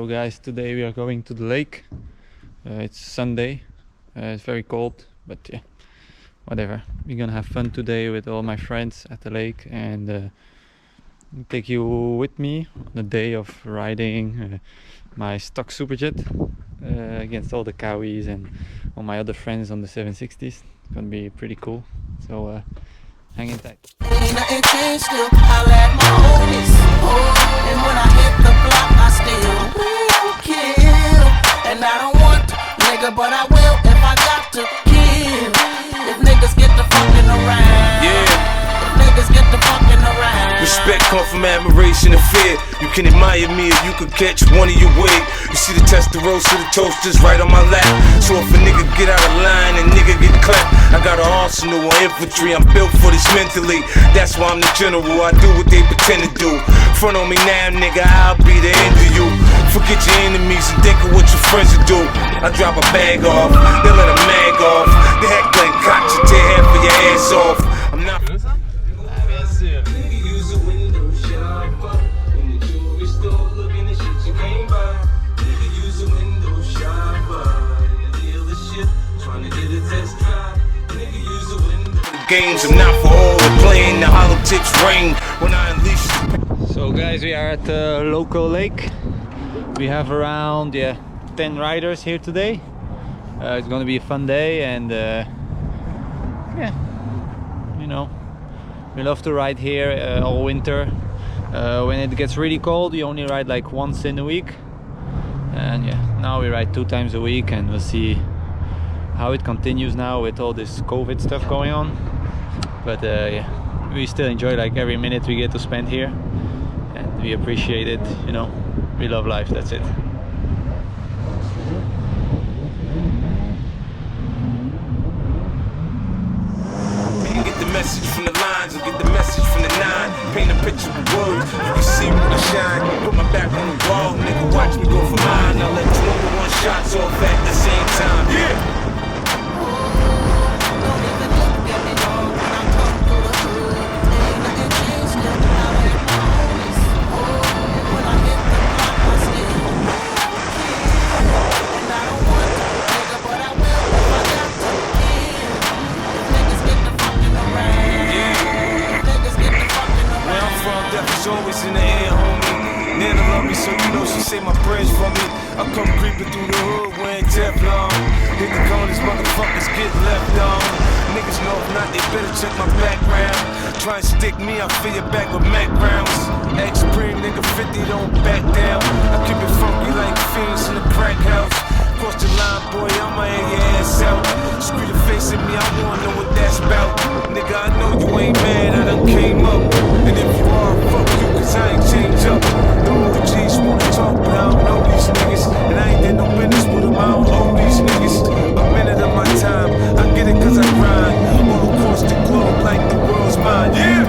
So guys, today we are going to the lake. It's Sunday. It's very cold, but yeah, whatever. We're gonna have fun today with all my friends at the lake and take you with me on the day of riding my stock Superjet against all the Cowies and all my other friends on the 760s. It's gonna be pretty cool. So hang in tight. Ain't nothing changed still. I let my homies. And when I hit the block, I still will kill. And I don't want to, nigga, but I will if I got to kill. If niggas get the fucking around. Yeah. If niggas get the fucking around. Respect come from admiration and fear. You can admire me or you could catch one of your wig. You see the Testarossa, the toasters right on my lap. So if a nigga get out of line and nigga get clapped, I got an arsenal of infantry. I'm built for this mentally. That's why I'm the general. I do what they pretend to do. Front on me now, nigga, I'll be the end of you. Forget your enemies and think of what your friends will do. I drop a bag off, they let a mag off. They heckling cock, you tear half of your ass off. I'm not. Bien sûr. Games, I'm not for all the playing. The hollow tips ring when I unleash. So guys, we are at the local lake. We have around 10 riders here today. It's gonna be a fun day and yeah, you know, we love to ride here all winter. When it gets really cold, we only ride like once in a week, and yeah, now we ride 2 times a week, and we'll see how it continues now with all this COVID stuff going on. But yeah, we still enjoy like every minute we get to spend here, and we appreciate it, you know. We love life, that's it. Get the message from the lines and get the message from the nine. Paint a picture with words. You can see when I shine. Put my back on the wall, nigga. Watch me go for mine. I'll let 2 1 shots off at the same time. Yeah. Always in the air, homie. Nana love me, so you know she say my prayers for me. I come creeping through the hood wearing Teflon. Hit the corners, motherfuckers get left on. Niggas know if not, they better check my background. Try and stick me, I fill your back with Mac rounds. X-Preme, nigga 50, don't back down. I keep it funky like fiends in the crack house. Cross the line, boy, I'ma air your ass out. Screw your face at me, I wanna know what that's about. Nigga, I know you ain't mad, I done came up. And if you are, fuck you, cause I ain't changed up. The OGs wanna talk, but I don't know these niggas. And I ain't did no business with them, I don't owe these niggas. A minute of my time, I get it cause I grind. All across the globe like the world's mine, yeah!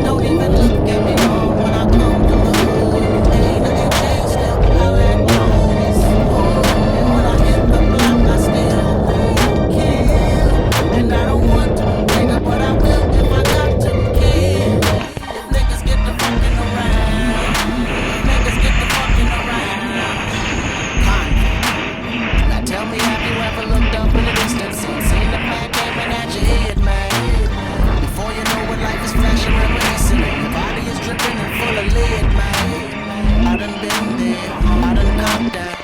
Don't even look at me when I come to the hood. Ain't nothing changed still. I let my homies. And when I hit the block, I still will kill. And I don't want to, nigga, but I will if I got to kill. If niggas get the fucking around. If niggas get the fucking around. Now tell me, have you ever looked up in the distance and seen the pack aiming at your head, man? Before you know what life is flashing, reminiscing. Your body is dripping and full of lead, man. I done been there, I done got that.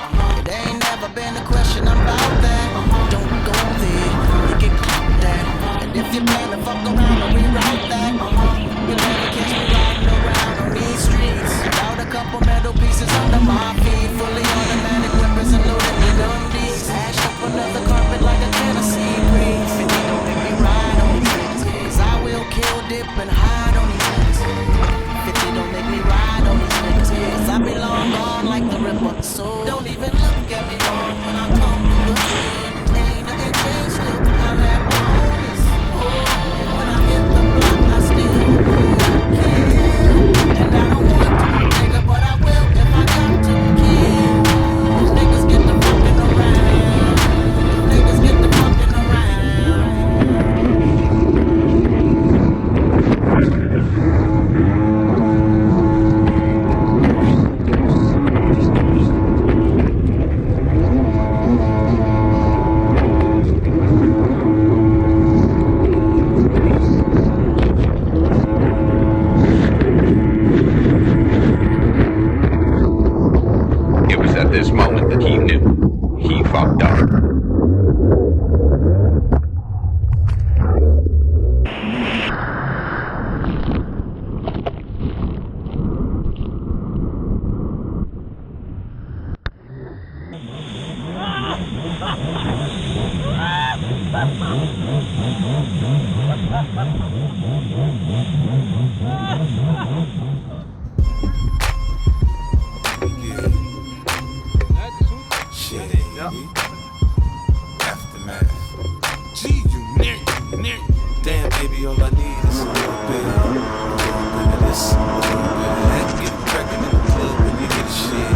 It ain't never been a question about that. Don't go there, you get caught that. And if you plan to fuck around and reroute that, you'll never catch me riding around on these streets without a couple metal pieces under my feet. Fully automatic weapons and loaded with undies. Hashed up another carpet like a Tennessee breeze. And you don't make me ride on these niggas, cause I will kill, dip, and hide on these niggas. 50 don't make me ride on these niggas, cause I be long gone like the Ripper. So don't even look at me when I come to the hood. Ain't nothing changed still. I let my homies. And when I hit the block, I still Shit. Aftermath. Gee, you nick. Damn, baby, all I need is a little bit of this, a little bit of that. Get crackin' in the club when you get shit.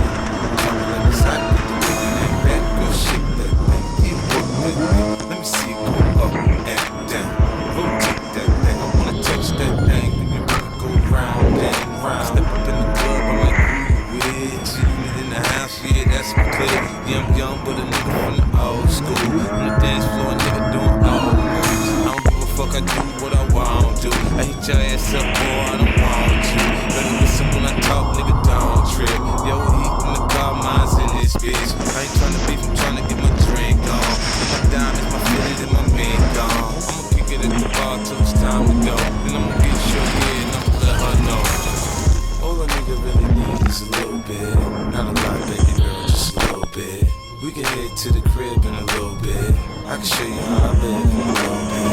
Talkin' like it's hot, get the woman that back, girl, shake that thing. Yeah, work that thing. Let me see it go up and down. Rotate that thing. I wanna touch that thing. When you make it go round and round. Step up in the club, I'm like, who you with? G-Unit in the house, yeah, that's my clique. Yeah, I'm young, but a nigga from the old school. On the dance floor, nigga doing old moves. I don't give a fuck, I do what I want to. I hit your ass up, boy, I don't want you. Better listen when I talk, nigga, don't trip. Yo, heat in the car, mine's in this bitch. I ain't tryna beef, I'm tryna get my drink on. And my diamonds, my fitted, and my mink on. I'ma kick it at the bar till it's time to go. Then I'ma get your head and I'ma let her know. All a nigga really needs is a little bit. Not a lot, baby girl, just a little bit. We can head to the crib in a little bit. I can show you how I live in a little bit.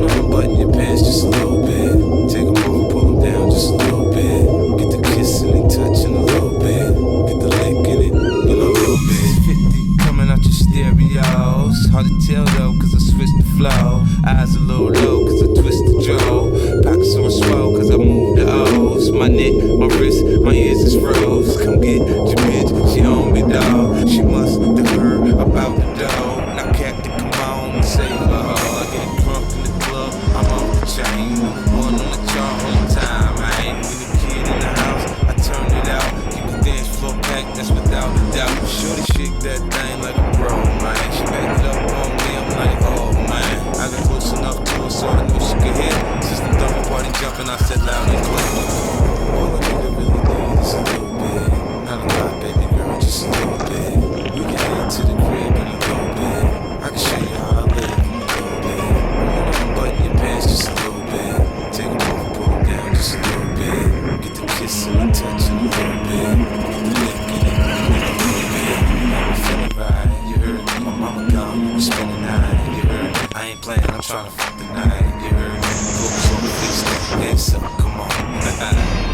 Unbutton your pants just a little bit. Take them off and pull them down just a little bit. Get the kissing and touching a little bit. Get the lick in it in a little bit. 50 coming out your stereos. Hard to tell though, cause I switched the flow. Eyes a little low, cause I twist the jaw. Pockets on swell, cause I move the O's. My neck, my wrist, my ears is froze. Come get your bitch, she on me, dawg. She must have heard about the dough. Now Captain, come on and save her. I get drunk in the club, I'm off the chain. One on the chart all the time. I ain't with a kid in the house, I turn it out. Keep the dance floor packed, that's without a doubt. Shorty shake that thing like a pro, man. She backed it up on me, I'm like, oh man. I got close enough to her so I knew she could hit. System double party jumping, I said loud and clear. All a nigga really need is a little bit. Not a lot, baby girl, just a little bit. We can head to the crib in a little bit. I can show you how I live in a little bit. Unbutton your pants just a little bit. Take them off and pull them down just a little bit. Get the kissing and touching a little bit. Get the lick in it a little bit. I'm feeling right, you heard me. My mama gone, we spend the night, you heard me. I ain't playing, I'm trying to fuck the night, you heard me. Focus on the face, ass up, come on.